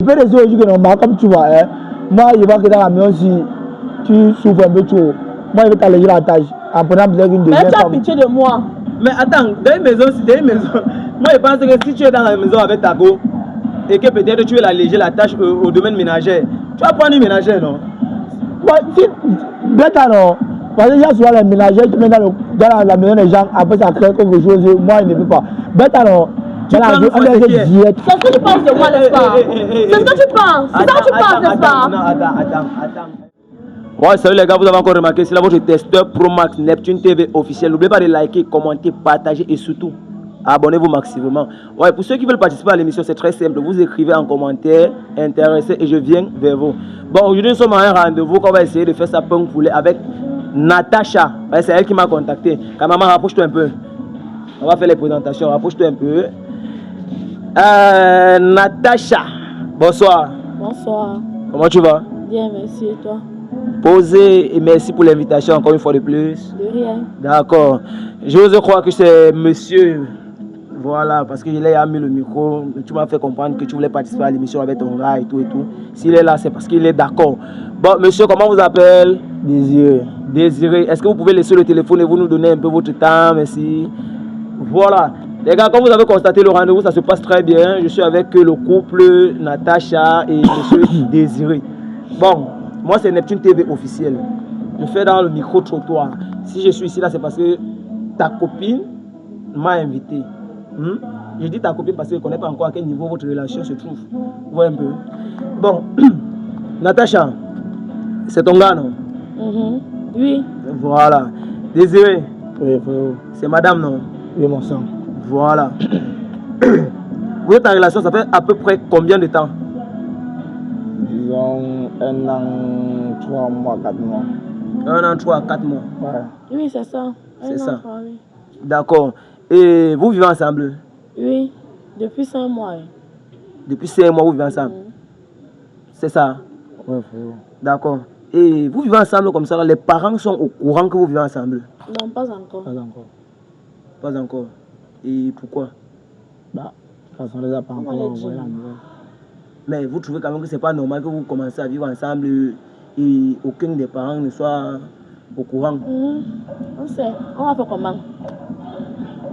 Je peux rester aujourd'hui que normalement, comme tu vois, hein, moi, je vois que dans la maison, si tu souffres un peu trop, moi, je vais t'alléger la tâche en prenant besoin d'une deuxième Mais tu as femme. pitié de moi. Mais attends, dans une maison, moi je pense que si tu es dans la maison avec ta go et que peut-être tu veux alléger la tâche au domaine ménager, tu vas prendre une ménagère, non? Bon, si, bête non. Parce que il y a souvent les ménagères qui mettent dans la maison des gens, après ça crée quelque chose, moi, je ne peux pas. Bête non. C'est ce que tu penses de moi, n'est-ce pas? C'est ce que tu penses. C'est ça que tu penses, n'est-ce pas? Non, attends. Ouais, salut les gars, vous avez encore remarqué, c'est là votre testeur Pro Max Neptune TV officiel. N'oubliez pas de liker, commenter, partager et surtout abonnez-vous maximalement. Ouais, pour ceux qui veulent participer à l'émission, c'est très simple. Vous écrivez en commentaire, intéressé et je viens vers vous. Bon, aujourd'hui nous sommes à un rendez-vous qu'on va essayer de faire ça punk poulet avec Natacha. Ouais, c'est elle qui m'a contacté. Maman, rapproche-toi un peu. On va faire les présentations, rapproche-toi un peu. Natacha, bonsoir. Bonsoir. Comment tu vas? Bien, merci. Et toi? Posez et merci pour l'invitation encore une fois de plus. De rien. D'accord. J'ose croire que c'est monsieur. Voilà, parce que je l'ai mis le micro. Tu m'as fait comprendre que tu voulais participer à l'émission avec ton gars et tout et tout. S'il est là, c'est parce qu'il est d'accord. Bon, monsieur, comment vous appelez? Désiré. Désiré. Est-ce que vous pouvez laisser le téléphone et vous nous donner un peu votre temps? Merci. Voilà. Les gars, comme vous avez constaté, le rendez-vous, ça se passe très bien. Je suis avec le couple Natacha et monsieur Désiré. Bon, moi, c'est Neptune TV officiel. Je fais dans le micro-trottoir. Si je suis ici, là, c'est parce que ta copine m'a invité. Je dis ta copine parce que je ne connais pas encore à quel niveau votre relation se trouve. Vous voyez un peu. Bon, Natacha, c'est ton gars, non? Oui. Voilà. Désiré. Oui, frérot. C'est madame, non? Oui, mon sang. Voilà. Vous êtes en relation, ça fait à peu près combien de temps? Disons 1 an, 3 mois, 4 mois. 1 an, 3, 4 mois. Ouais. Oui, c'est ça. C'est ça. 3, oui. D'accord. Et vous vivez ensemble? Oui, depuis 5 mois. Depuis 5 mois, vous vivez ensemble? C'est ça? Ouais, frérot. D'accord. Et vous vivez ensemble comme ça, là, les parents sont au courant que vous vivez ensemble? Non, pas encore. Pas encore. Pas encore. Et pourquoi? Bah, de toute façon, les a pas encore envoyé la nouvelle. Mais vous trouvez quand même que c'est pas normal que vous commencez à vivre ensemble et aucun des parents ne soit au courant? On sait. On va faire comment?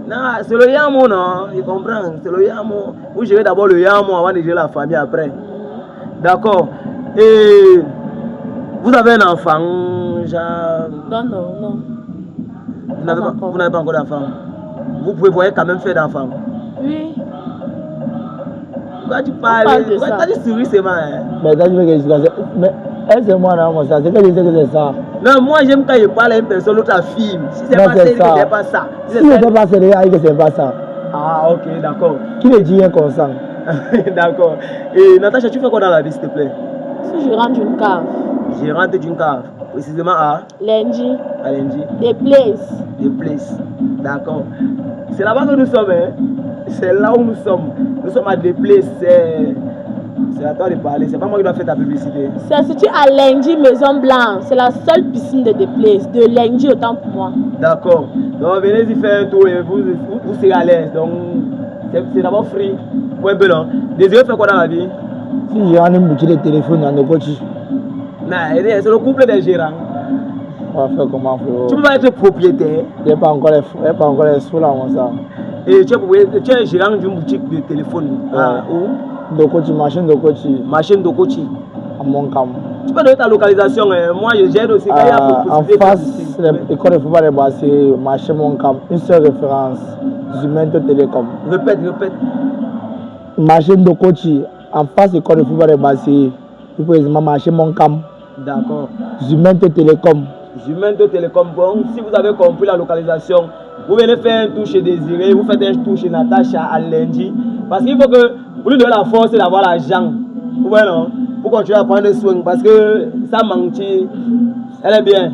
Non, c'est le yamo, non? Je comprends. C'est le yamo. Vous gérez d'abord le yamo avant de gérer la famille après. D'accord. Et vous avez un enfant, genre... Non. Vous n'avez pas encore d'enfant. Vous pouvez voir quand même faire d'enfant. Oui. Pourquoi tu parles? Pourquoi tu souris seulement? Mais quand tu veux que je dise, mais elle c'est moi, non, ça. C'est qu'elle disait que c'est ça. Non, moi j'aime quand je parle à une personne, l'autre à film. Si c'est pas ça, c'est pas ça. Si c'est pas ça, c'est que c'est pas ça. Ah, ok, d'accord. Qui le dit un consent? D'accord. Et Natacha, tu fais quoi dans la vie, s'il te plaît? Si je rentre d'une cave. Gérante d'une cave. Précisément à? Lundi. À lundi. Des places. Des places. D'accord. C'est là-bas que nous sommes, hein? C'est là où nous sommes. Nous sommes à des places. C'est à toi de parler. C'est pas moi qui dois faire ta publicité. C'est situé à Lundi, Maison Blanche. C'est la seule piscine de Places. De Lundi, autant pour moi. D'accord. Donc venez y faire un tour et vous serez à l'aise. Donc c'est d'abord free. Ouais, ben non. Désiré fait quoi dans la vie? Si j'ai une boutique de téléphone dans nos petits. Non, c'est le couple des gérants. On va faire comment, frérot? Tu peux pas être propriétaire. Il n'y a pas encore les sous là, mon ça. Et tu es gérant d'une boutique de téléphone. Où? Dokochi, machine Dokochi. Machine Dokochi. À Moncam. Tu peux donner ta localisation. Moi, je gère aussi. En face, l'école de football est basée, marché Moncam. Une seule référence. Zumento Télécom. Répète. Machine Dokochi. En face, l'école de football est basée. Plus précisément, marché Moncam. D'accord. Zumento Télécom. Zumento Télécom. Bon, si vous avez compris la localisation, vous venez faire un tour chez Désiré, vous faites un tour chez Natacha à lundi. Parce qu'il faut que vous lui donnez la force d'avoir l'argent. Vous voyez, non? Pour continuer à prendre soin. Parce que ça manque. Elle est bien.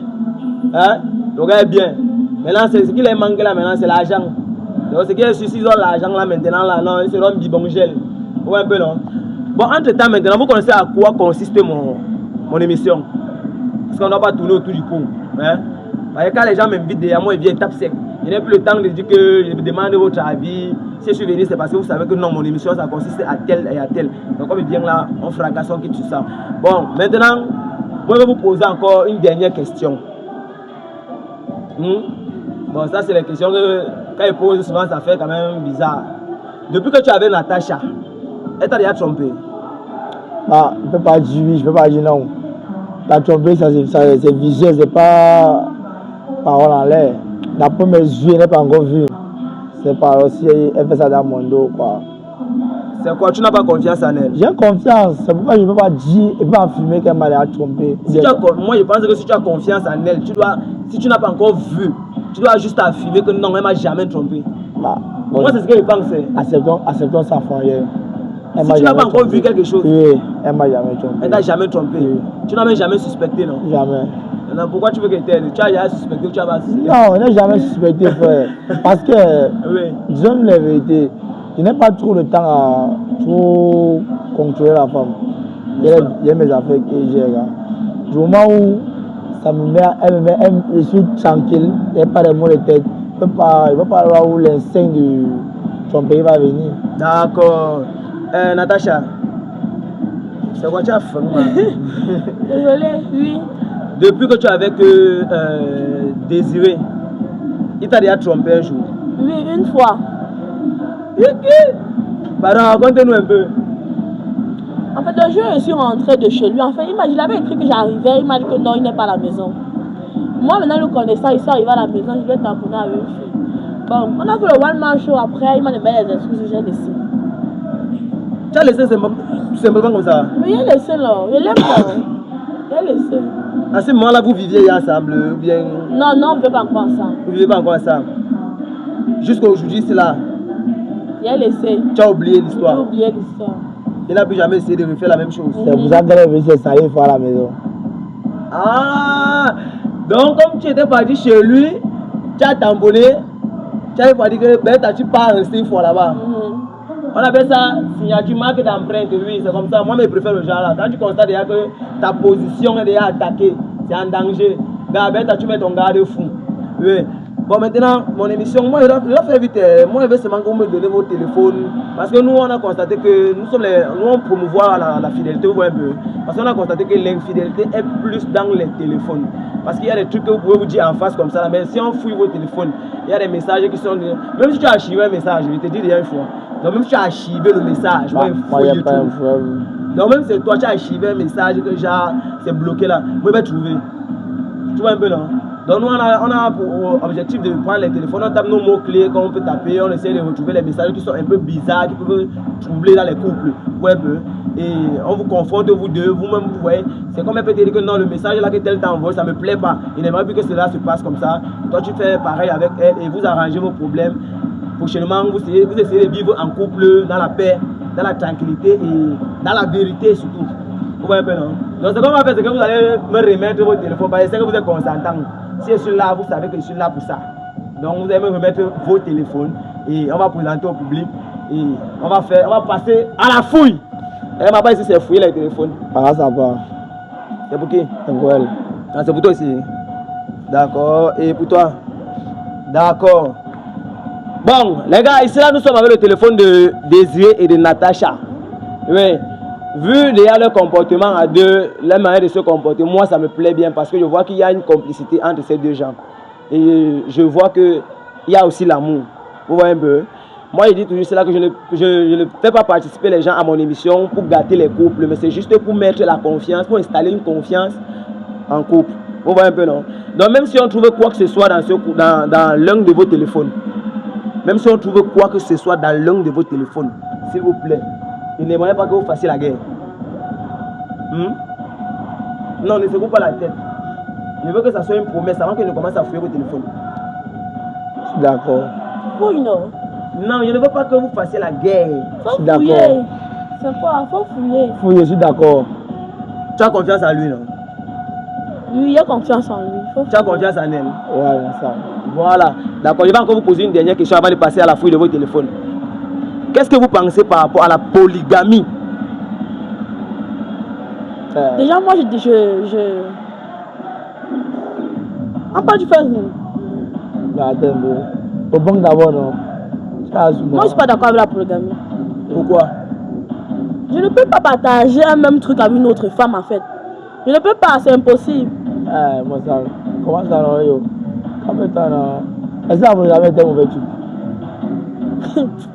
Hein? Le gars est bien. Maintenant, ce qu'il est manqué là, maintenant, c'est l'argent. Donc, ce qui est sûr, s'ils ont l'argent là maintenant, là, non, ils seront bibongel. Vous voyez un peu, non? Bon, entre-temps, maintenant, vous connaissez à quoi consiste mon émission? Parce qu'on ne doit pas tourner autour du pot. Hein? Quand les gens m'invitent derrière moi, ils viennent, ils tapent sec. Je n'ai plus le temps de dire que je me demande votre avis. Si je suis venu, c'est parce que vous savez que non, mon émission, ça consiste à tel et à tel. Donc, comme il vient là, on fracasse, on quitte tout ça. Bon, maintenant, moi, je vais vous poser encore une dernière question. Bon, ça, c'est la question que, quand il pose souvent, ça fait quand même bizarre. Depuis que tu avais Natacha, elle t'a déjà trompé? Ah, je ne peux pas dire oui, je ne peux pas dire non. La trompée, c'est visuel, c'est pas parole en l'air. D'après mes yeux, je n'ai pas encore vu. C'est pas aussi, elle fait ça dans mon dos, quoi. C'est quoi? Tu n'as pas confiance en elle? J'ai confiance, c'est pourquoi je ne peux pas dire et pas affirmer qu'elle m'a trompé. Si moi, je pense que si tu as confiance en elle, si tu n'as pas encore vu, tu dois juste affirmer que non, elle ne m'a jamais trompé. Bah, bon, moi, c'est ce que je pense. Acceptons ça, frère. Si tu n'as pas encore vu quelque chose, oui, elle m'a jamais trompé. Elle t'a jamais trompé. Oui. Tu n'as même jamais suspecté, non? Jamais. Alors, pourquoi tu veux qu'elle t'aide? Tu as déjà suspecté ou tu as pas suspecté? Non, je n'ai jamais suspecté, frère. Parce que, oui. Disons la vérité, je n'ai pas trop le temps à trop contrôler la femme. Il y a mes affaires que j'ai. Du moment où ça me met, je suis tranquille, il n'y a pas de mots de tête. Je ne peux pas voir où l'instinct de ton pays va venir. D'accord. Natacha, c'est quoi tu as fait? Désolée, oui. Depuis que tu es avec Désiré, il t'a déjà trompé un jour? Oui, une fois. Pardon, raconte-nous un peu. En fait, un jour, je suis rentrée de chez lui. En fait, il avait écrit que j'arrivais. Il m'a dit que non, il n'est pas à la maison. Moi, maintenant, le connaissant, il s'est arrivé à la maison. Je vais tamponner avec une fille. Bon, on a fait le one-man show après. Il m'a donné des excuses que j'ai laissées. Tu as laissé simplement comme ça? Oui, il a laissé là. Je l'aime pas. Il a laissé. À ce moment-là, vous viviez ensemble ou bien? Non, on ne vit pas encore ensemble. Vous ne vivez pas encore ensemble? Jusqu'à aujourd'hui, c'est là? Il a laissé. Tu as oublié l'histoire? J'ai oublié l'histoire. Il n'a plus jamais essayé de refaire la même chose? C'est pour ça qu'elle est venue s'installer une fois à la maison. Ah! Donc, comme tu étais parti chez lui, tu as tamponné, tu as pas dit que ben, tu pas resté une fois là-bas. On appelle ça signature marque d'empreinte, oui, c'est comme ça. Moi, je préfère le genre là. Quand tu constates déjà que ta position est déjà attaquée, c'est en danger, ben, tu mets ton garde-fou. Oui. Bon, maintenant, mon émission, moi, je dois faire vite. Moi, je veux seulement que vous me donnez vos téléphones. Parce que nous, on a constaté que nous on promouvoit la fidélité, vous voyez un peu. Parce qu'on a constaté que l'infidélité est plus dans les téléphones. Parce qu'il y a des trucs que vous pouvez vous dire en face comme ça. Mais si on fouille vos téléphones, il y a des messages qui sont... Même si tu as archivé un message, je vais te dire déjà une fois. Donc, même si tu as archivé le message, moi, il faut donc, même si toi, tu as archivé un message que genre, c'est bloqué là, moi, je vais trouver. Tu vois un peu là? Donc nous on a pour objectif de prendre les téléphones, on tape nos mots-clés qu'on peut taper, on essaie de retrouver les messages qui sont un peu bizarres, qui peuvent troubler dans les couples, ouais, et on vous confronte vous deux, vous-même vous voyez, c'est comme un peu dire que non, le message là que tel t'envoie, ça me plaît pas, il n'aimerait plus que cela se passe comme ça, toi tu fais pareil avec elle et vous arrangez vos problèmes, prochainement vous essayez de vivre en couple, dans la paix, dans la tranquillité et dans la vérité surtout, vous voyez un peu non? Donc ce qu'on va faire, c'est que vous allez me remettre votre téléphone, parce que vous êtes consentant. Si je suis là, vous savez que je suis là pour ça. Donc vous allez me remettre vos téléphones et on va présenter au public et on va passer à la fouille. Elle m'a pas ici, c'est fouiller les téléphones. Ah, ça va. C'est pour qui? C'est pour elle. Ah, c'est pour toi aussi. D'accord. Et pour toi? D'accord. Bon, les gars, ici là, nous sommes avec le téléphone de Désiré et de Natacha. Oui. Vu déjà leur comportement à deux, leur manière de se comporter, moi ça me plaît bien parce que je vois qu'il y a une complicité entre ces deux gens. Et je vois qu'il y a aussi l'amour. Vous voyez un peu? Moi je dis toujours cela que je ne fais pas participer les gens à mon émission pour gâter les couples, mais c'est juste pour mettre la confiance, pour installer une confiance en couple. Vous voyez un peu, non? Donc même si on trouve quoi que ce soit dans l'un de vos téléphones, même si on trouve quoi que ce soit dans l'un de vos téléphones, s'il vous plaît, il n'aimerait pas que vous fassiez la guerre. Non, ne secouez pas la tête. Je veux que ça soit une promesse avant qu'il ne commence à fouiller vos téléphones. D'accord. Fouille, non? Non, je ne veux pas que vous fassiez la guerre. Faut fouiller. C'est quoi? Faut fouiller. Fouiller, je suis d'accord. Tu as confiance en lui, non? Oui, il a confiance en lui. Tu as confiance en elle? Ouais, ça. Voilà. D'accord, je vais encore vous poser une dernière question avant de passer à la fouille de vos téléphones. Qu'est-ce que vous pensez par rapport à la polygamie? Déjà, moi, on peut du faire. Mais attends un peu. Au banque d'abord, non. Moi, je ne suis pas d'accord avec la polygamie. Pourquoi? Je ne peux pas partager un même truc avec une autre femme, en fait. Je ne peux pas, c'est impossible. Moi, ça. Comment ça, non, yo? Comment ça, non? Est-ce que la polygamie est un mauvais truc?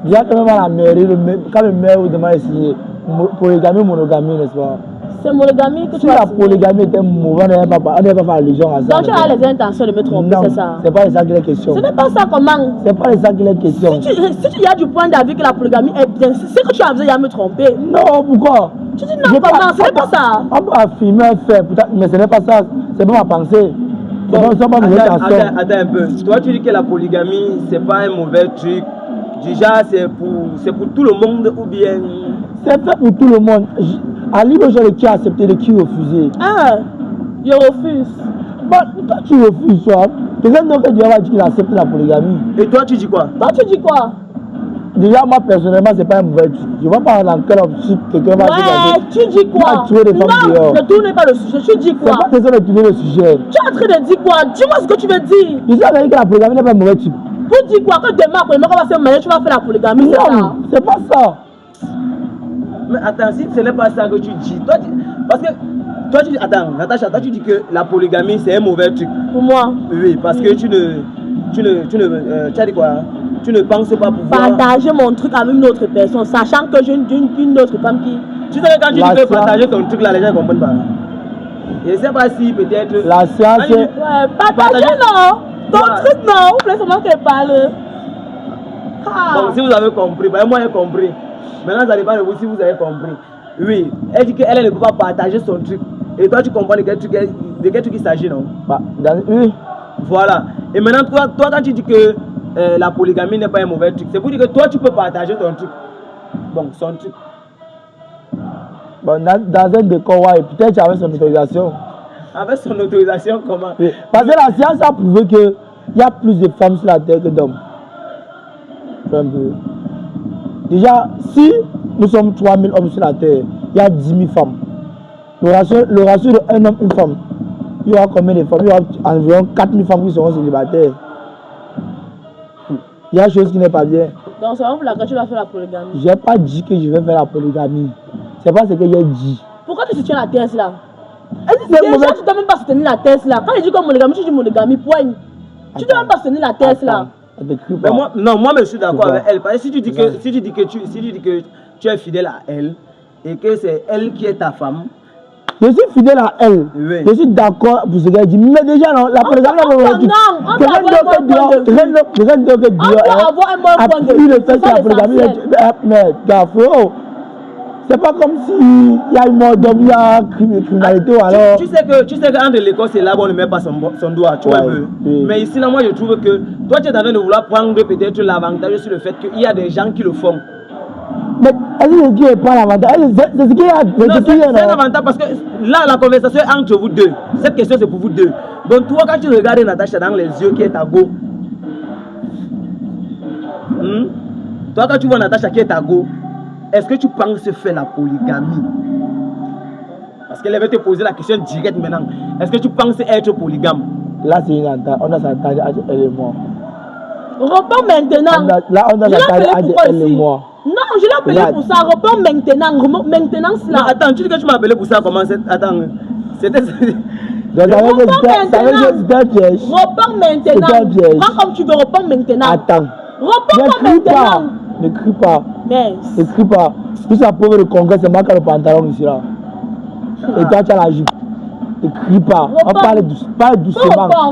Déjà, quand même à la mairie, quand le maire vous demande de signer polygamie ou monogamie, n'est-ce pas? C'est monogamie que tu Si vas la signer. polygamie était mauvaise, on n'allait pas faire allusion à ça. Donc tu as les intentions de me tromper, Non, c'est ça? c'est pas de ça qu'il est question. Ce n'est pas ça comment? C'est pas de ça qu'il est question. Si tu y as du point d'avis que la polygamie est bien, c'est que tu as besoin de me tromper. Non, pourquoi? Tu dis non, comment? Ce n'est pas ça. On peut affirmer un fait, mais ce n'est pas ça. C'est pas ma pensée. Bon, C'est pas mes intentions. attends un peu. Toi, tu dis que la polygamie, c'est pas un mauvais truc. Déjà, c'est pour tout le monde ou bien. C'est fait pour tout le monde. À libre choix de qui accepter, de qui refuser. Ah, je refuse. Bon, toi tu refuses, toi. Quelqu'un d'autre Dieu va dire qu'il accepte la polygamie. Et toi, tu dis quoi? Toi, tu dis quoi? Déjà, moi personnellement, c'est pas un mauvais truc. Je vois pas dans quel optique quelqu'un va dire. Ouais, tu dis quoi? Tu vas tuer des femmes dehors. Ne tournez pas le sujet. Tu dis C'est quoi? pas question de tourner le sujet. Tu es en train de dire quoi? Dis-moi ce que tu veux dire. Je sais que la polygamie n'est pas un mauvais truc. Pour dire quoi? Que demain, quand on va se marier, tu vas faire la polygamie, c'est ça? Non, c'est pas ça. Mais attends, si ce n'est pas ça que tu dis, toi, parce que toi tu dis, attends, Natacha, toi tu dis que la polygamie c'est un mauvais truc. Pour moi. Oui, parce que tu as dit quoi? Tu ne penses pas pouvoir. Partager mon truc avec une autre personne, sachant que j'ai une autre femme qui. Tu sais que quand tu dis que partager ton truc là, les gens ne comprennent pas. Je ne sais pas si peut-être. La science est. Ouais, partager non! Ton truc non! Vous voulez seulement qu'elle parle. Bon, si vous avez compris, ben moi j'ai compris. Maintenant, ça dépend de vous si vous avez compris. Oui, elle dit qu'elle ne peut pas partager son truc. Et toi, tu comprends de quel truc il s'agit, non? Oui. Voilà. Et maintenant, toi quand tu dis que la polygamie n'est pas un mauvais truc, c'est pour dire que toi, tu peux partager ton truc. Bon, son truc. Bon, dans un décor, ouais, peut-être avec son autorisation. Avec son autorisation, comment? Oui. Parce que la science a prouvé qu'il y a plus de femmes sur la terre que d'hommes. Un peu. Déjà, si nous sommes 3000 hommes sur la terre, il y a 10 000 femmes. Le ratio de un homme, une femme, il y aura combien de femmes? Il y aura environ 4000 femmes qui seront célibataires. Il y a une chose qui n'est pas bien. Donc c'est vraiment pour laquelle tu vas faire la polygamie. Je n'ai pas dit que je vais faire la polygamie. C'est pas ce que j'ai dit. Pourquoi tu soutiens la thèse là? C'est Déjà, tu ne dois même pas soutenir la thèse là. Quand je dis comme monogamie, tu dis monogamie, poigne. Tu ne dois même pas soutenir la thèse là. Mais moi, non, moi je suis d'accord avec elle. Parce que si tu dis que tu es fidèle à elle et que c'est elle qui est ta femme. Je suis fidèle à elle. Oui. Je suis d'accord pour ce qu'elle dit. Mais déjà, non, la polygamie n'a pas de truc. On doit avoir un bon point de vue. Le fait que la polygamie mais Gafo, c'est pas comme s'il y a une mort d'homme, il y a criminalité ou alors. Tu sais que entre l'Écosse et là-bas, on ne met pas son doigt, tu vois un peu. Oui. Mais ici, là, moi, je trouve que toi, tu es en train de vouloir prendre peut-être l'avantage sur le fait qu'il y a des gens qui le font. Mais est-ce que pas l'avantage? C'est ce qu'il y a. C'est un avantage parce que là, la conversation est entre vous deux. Cette question, c'est pour vous deux. Donc, toi, quand tu regardes Natacha dans les yeux qui est à go, toi, quand tu vois Natacha qui est à go, est-ce que tu penses faire la polygamie? Parce qu'elle avait te posé la question directe maintenant. Est-ce que tu penses être polygame? Là, c'est une entente. On a s'entendu entre elle et moi. Reprends maintenant. Là, on a s'entendu entre elle et moi. Non, je l'ai appelé pour ça. Reprends maintenant. Maintenant, cela. Non, attends, tu dis que tu m'as appelé pour ça. Comment c'est? Attends. C'était. Donc, ça veut dire que c'était un piège. Reprends maintenant. Prends comme tu veux. Reprends maintenant. Attends. Reprends maintenant. Ne crie pas. Mais. Ne crie pas. Tout ça pour le congrès, c'est moi qui ai le pantalon ici là. Et toi, tu as la jupe. Ne crie pas. On parle doucement.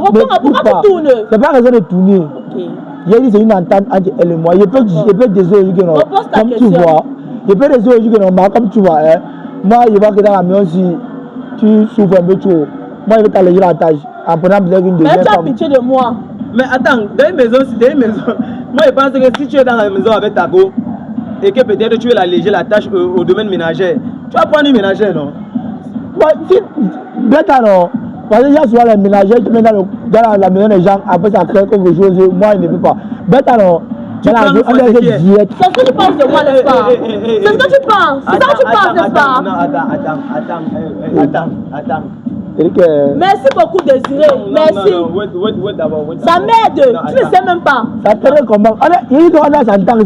Pourquoi tu tournes? C'est pas raison de tourner. Ok. J'ai dit c'est une entente entre elle et moi. Je peux décider que non. Comme tu vois. Je peux décider que non, comme tu vois. Hein. Moi, je vois que dans la maison, si tu souffres un peu trop, moi, je vais t'alléger la tâche en prenant peut-être une deuxième femme. Mais tu as pitié de moi. Mais attends, dans une maison, moi je pense que si tu es dans la maison avec ta go et que peut-être tu veux alléger la tâche au domaine ménager, tu vas prendre une ménagère, non? Bon, si, bête alors. Parce que j'ai souvent les ménagères qui mettent dans la maison des gens, après ça crée quelque chose, moi je ne peux pas. Bête alors. Tu prends une fois C'est ce que tu penses de moi, n'est-ce pas? C'est ce que tu penses. C'est ça que tu penses, n'est-ce pas? Non, attends. Il dit que... Merci beaucoup, Désiré. Merci. Ça m'aide. Tu ne sais même pas. Ça te comment? Il dit qu'on a s'entendre. Je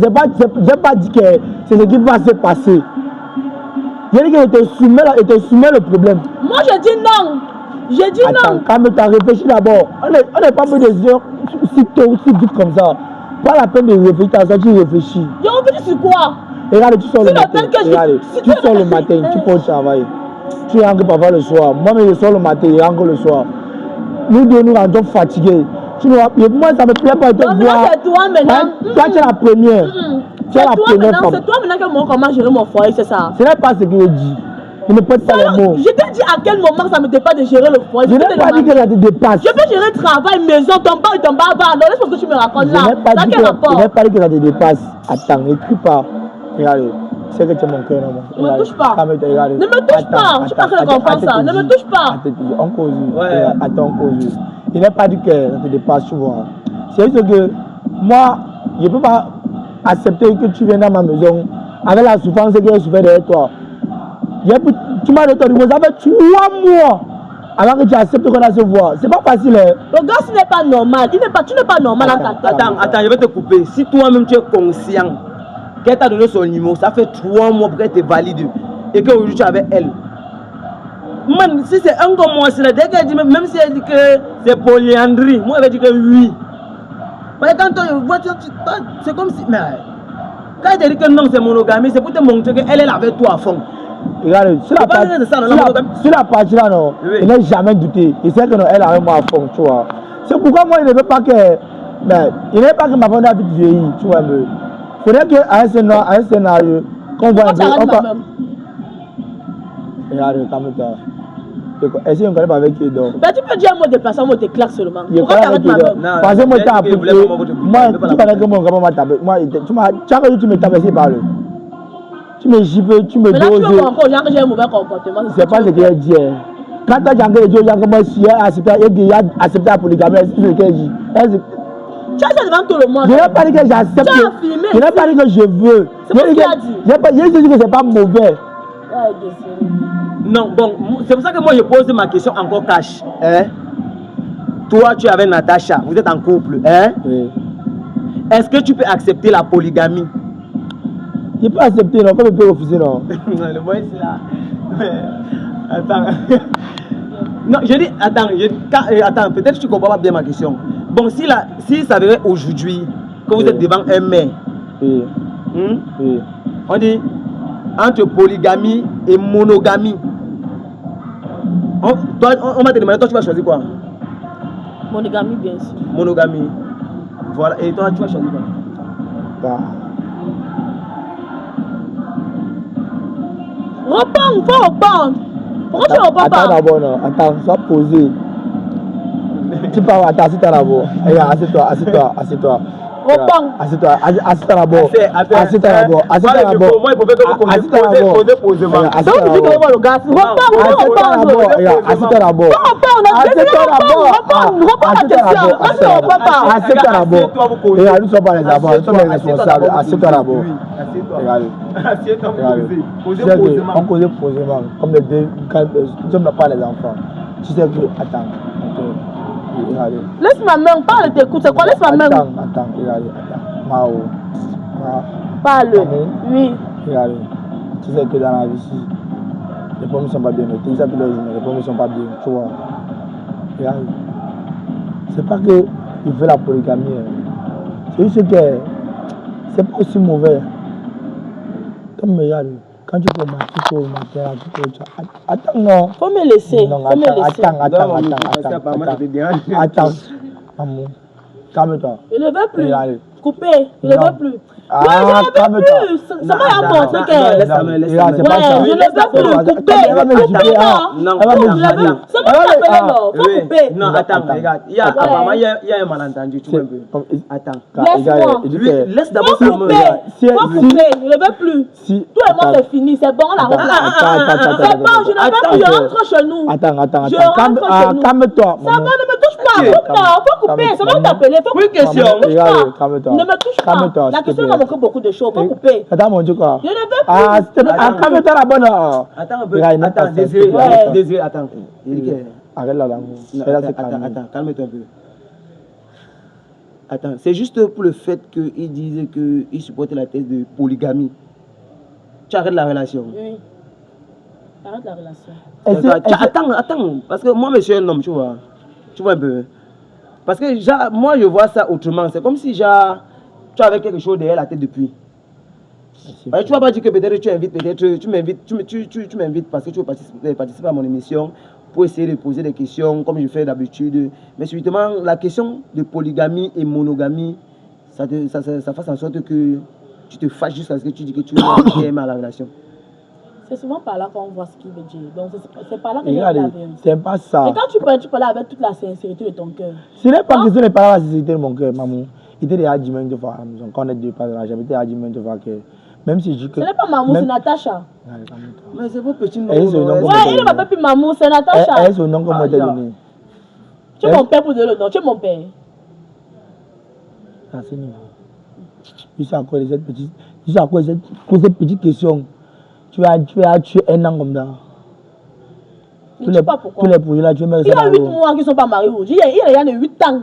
n'ai pas dit que c'est ce qui va se passer. Il dit qu'il te soumet le problème. Moi, je dis non. Je dis attends, non. Quand tu as réfléchi d'abord, on n'est pas mis des yeux si tôt, si vite comme ça. Pas la peine de réfléchir, tu réfléchis. Je réfléchis sur quoi? Regarde, tu sors le matin. Regarde, tu sors le matin, tu peux travailler. Tu rentres parfois le soir. Moi-même, je sors le matin, je rentre le soir. Nous deux, nous rentrons fatigués. Moi, ça me plaît pas de te voir. C'est toi maintenant. Toi, tu es la première. Tu es la première femme. C'est toi maintenant que moi, comment gérer mon foyer, c'est ça? Ce n'est pas ce que je dis. Je ne pète pas les mots. Je t'ai dit à quel moment ça me dépasse de gérer le foyer. Je n'ai pas dit que ça te dépasse. Je peux gérer travail, maison, ton bar et ton barbare. Alors laisse-moi que tu me racontes là. Je n'ai pas dit que ça te dépasse. Attends, n'écris pas. Regarde, c'est que tu es mon cœur. Ne me touche pas. Ne me touche pas. Je suis pas en train de comprendre ça. Ne me touche pas. On cause. Attends, on cause. Je n'ai pas dit que ça te dépasse souvent. C'est juste que moi, je ne peux pas accepter que tu viennes dans ma maison avec la souffrance que j'ai souffert derrière toi. Tu m'as retenu, ça fait 3 mois avant que tu acceptes qu'on a se voir. C'est pas facile. Hein? Le gars, ce n'est pas normal. Tu n'es pas normal dans ta tête. Attends, je vais te couper. Si toi-même tu es conscient qu'elle t'a donné son numéro, ça fait 3 mois pour qu'elle te valide et qu'aujourd'hui tu es avec elle. Man, si c'est un comme moi, c'est là, dès qu'elle dit, même si elle dit que c'est polyandrie, moi elle va dire que oui. Mais quand on voit, c'est comme si. Mais, quand elle te dit que non, c'est monogamie, c'est pour te montrer qu'elle est avec toi à fond. Regarde, sur la partie là, non, oui. Il n'a jamais douté. Il sait que non, elle est avec moi à fond, tu vois. C'est pourquoi moi, il ne veut pas que. Mais, il ne veut pas que ma femme a vite vieilli, tu vois. Il faudrait qu'à un scénario, qu'on voit un peu. Regarde, calme-toi. Est-ce qu'on ne connaît pas avec qui donc? Mais tu peux dire un mot de déplacement, un mot de claque seulement. Pourquoi tu arrêtes ma main? Parce que moi, tu as appelé. Moi, tu connais que mon grand m'a tapé. Moi, chaque jour, tu me tapes ici par le. Tu me gifles, tu me doses. Mais là, tu veux encore dire que j'ai un mauvais comportement. C'est pas ce que j'ai dit. Quand tu as dit que moi, si elle a accepté la polygamie, c'est ce qu'elle dit. Tu as ça devant tout le monde. Je n'ai pas dit que j'accepte. Je n'ai pas dit que je veux. C'est ce que tu as dit. Je dis que c'est pas mauvais. Non, bon, c'est pour ça que moi je pose ma question encore cash. Hein? Toi, tu es avec Natacha, vous êtes en couple. Hein? Oui. Est-ce que tu peux accepter la polygamie? Je peux accepter, non? Comme je peux refuser, non? Non, le boy c'est là. Mais, attends. Non, je dis, attends, peut-être que tu ne comprends pas bien ma question. Bon, si ça verrait aujourd'hui que vous êtes devant un maire, oui. On dit entre polygamie et monogamie. On va te demander, toi tu vas choisir quoi? Monogamie, bien sûr. Monogamie. Voilà, et toi tu vas choisir quoi? Bah. Réponds, faut répondre. Pourquoi tu ne réponds pas? Attends d'abord, non. Attends, sois posé. Tu parles, attends, assieds-toi d'abord. Regarde, assieds-toi. Réponds. Assieds-toi d'abord. Assieds-toi d'abord. Moi, il faut que poser ma. Donc, tu dis que le gars, réponds. Assieds-toi d'abord. Assieds-toi d'abord. Regarde, nous ne sommes pas les avants, nous sommes les responsables. Assieds-toi d'abord. Regarde. On cause posément, comme les deux, nous ne sommes pas les enfants. Tu sais que, attends. Laisse ma main, parle, t'écoute, c'est quoi? Laisse ma main. Attends, regarde, Mao. Parle, oui. Regarde, tu sais que dans la vie ici, les pommes ne sont pas bien notées, ça tous les jours, les pommes ne sont pas bien, tu vois. Regarde, c'est pas que il veut la polygamie, c'est juste que c'est pas aussi mauvais. Comme regarde, quand tu peux marcher, attends, non. Faut me laisser. Non, attends, maman, calme-toi. Il ne veut plus. Couper, il ne veut plus. Ah, je ne veux plus. Ça m'a montré que. C'est pas ça. Je ne veux plus. Couper. Elle va me gifler. Non, elle va me gifler. Ça m'a appelé là. Faut couper. Non, attends, regarde. Il y a un malentendu. Tu vois un peu. Attends. Laisse-moi. Laisse d'abord sa main. Faut couper. Il ne veut plus. Toi et moi, c'est fini. C'est bon, la route. C'est bon, je ne veux plus. Je rentre chez nous. Attends. Calme-toi. Ça va, ne me touche pas. Faut couper. Ça va t'appeler. Faut couper. Calme-toi. Ne me touche pas. La question m'a montré beaucoup de choses. Faut couper. Attends, mon Dieu, quoi. Je ne veux plus. Calme-toi la bonne. Attends un peu. Attends, Désiré, attends. Arrête là, l'amour. Attends, calme-toi un peu. Attends, c'est juste pour le fait qu'ils disent qu'ils supportent la thèse de polygamie. Tu arrêtes la relation. Oui. Arrête la relation. Attends, parce que moi, monsieur, un homme, tu vois un peu. Parce que moi, je vois ça autrement. C'est comme si tu avais quelque chose derrière la tête depuis. Ouais, tu vas pas dire que peut-être tu m'invites parce que tu veux participer à mon émission pour essayer de poser des questions comme je fais d'habitude. Mais subitement, la question de polygamie et monogamie, ça fasse en sorte que tu te fâches jusqu'à ce que tu dis que tu aimes à la relation. C'est souvent par là qu'on voit ce qu'il veut dire. Donc c'est par là que je la vérité. C'est pas ça. Et quand tu parles avec toute la sincérité de ton cœur. Ce n'est pas que ce n'est pas la sincérité de mon cœur, maman. Il était déjà dit même de fois à la maison. Quand on est deux pas de la jamais, il était dit même de fois que. Même si je dis que. Ce n'est pas Mamou, c'est Natacha. Mais c'est vos petits noms. Ouais, il ne m'appelle plus Mamou, c'est Natacha. Est-ce le nom que moi t'ai donné? Tu es mon père pour donner le nom, tu es mon père. À ce niveau. Je sais à quoi cette petite question. Tu as tué un an comme ça. Je ne sais pas pourquoi. Tous les projets là, tu mets ça. Il y a 8 mois qui ne sont pas mariés aujourd'hui. Il y a 8 ans.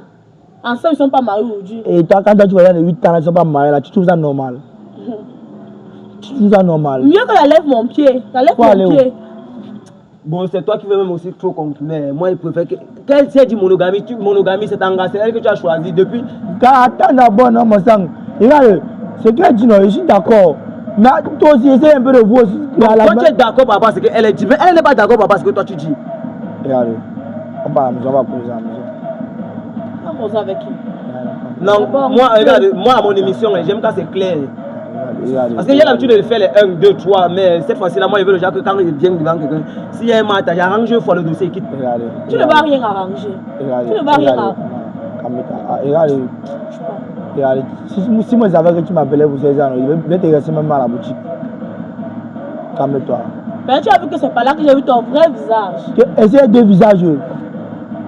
Ensemble, ils ne sont pas mariés aujourd'hui. Et toi, quand tu vois il y a 8 ans, ils ne sont pas mariés là, tu trouves ça normal? Tu trouves ça normal? Mieux que j'enlève mon pied. Bon, c'est toi qui veux même aussi trop conclure. Moi, je préfère que. Quand tu as dit monogamie, c'est engagé, c'est elle que tu as choisi depuis. Attends d'abord, non, mon sang. Regarde, ce qu'elle dit, non, je suis d'accord. Mais toi aussi, essaye un peu de voir aussi. Toi, tu es d'accord par rapport à ce qu'elle a dit, mais elle n'est pas d'accord par rapport à ce que toi tu dis. Regarde, on parle à la maison, on va poser à la maison. On va poser avec qui? Non, moi, regarde, moi à mon émission, j'aime quand c'est clair. Parce que j'ai l'habitude de faire les 1, 2, 3, mais cette fois-ci là, moi je veux déjà que quand il vient devant quelqu'un, s'il y a un matin, j'arrange une fois le dossier quitte. Tu ne vas rien arranger. Tu ne vas rien arranger. Regarde, si moi j'avais que tu m'appelais pour ces gens, je vais te rester même à la boutique. Calme-toi. Mais tu as vu que c'est pas là que j'ai vu ton vrai visage. Essaye deux visages.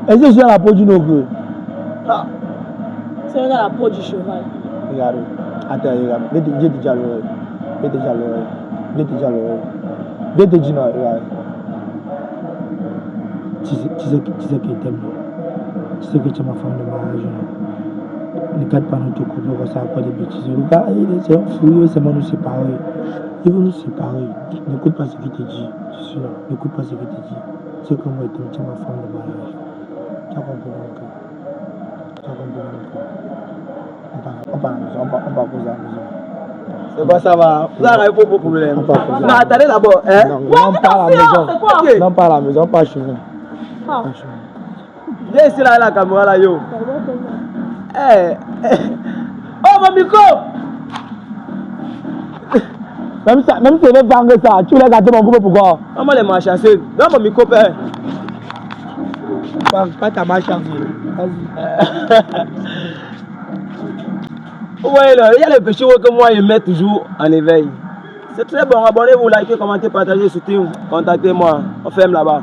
Essaye sur la peau d'une ogre. C'est dans la peau du cheval. Regarde. Attends, regarde. Viens te dire l'oreille. Viens te dire non, regarde. Tu sais que t'aimes. Tu sais que tu es ma femme de mariage. Ne garde pas notre couple comme ça, encore des bêtises. Regarde, c'est un fou, c'est moi nous séparer. Ils vont nous séparer. N'écoute pas ce qu'il te dit. Je suis là. N'écoute pas ce qu'il te dit. C'est comme moi, tu es ma femme de mariage. Tu as compris mon cœur. On part à la maison, on va poser à la maison. C'est pas ça va. Vous avez pas de problème. Non, attendez d'abord. Hein? Non, on part à la maison. Non, on part à la maison, on part chez nous. Viens ici là, la caméra là, yo. Oh, mon micro! Même si tu veux vendre ça, tu voulais gâter mon groupe pourquoi? Comment les malchanceux? Donne mon micro, père. Pas ta malchance. Vas-y. Ouais, il y a les péchés que moi je mets toujours en éveil. C'est très bon. Abonnez-vous, likez, commentez, partagez, soutenez, contactez-moi. On ferme là-bas.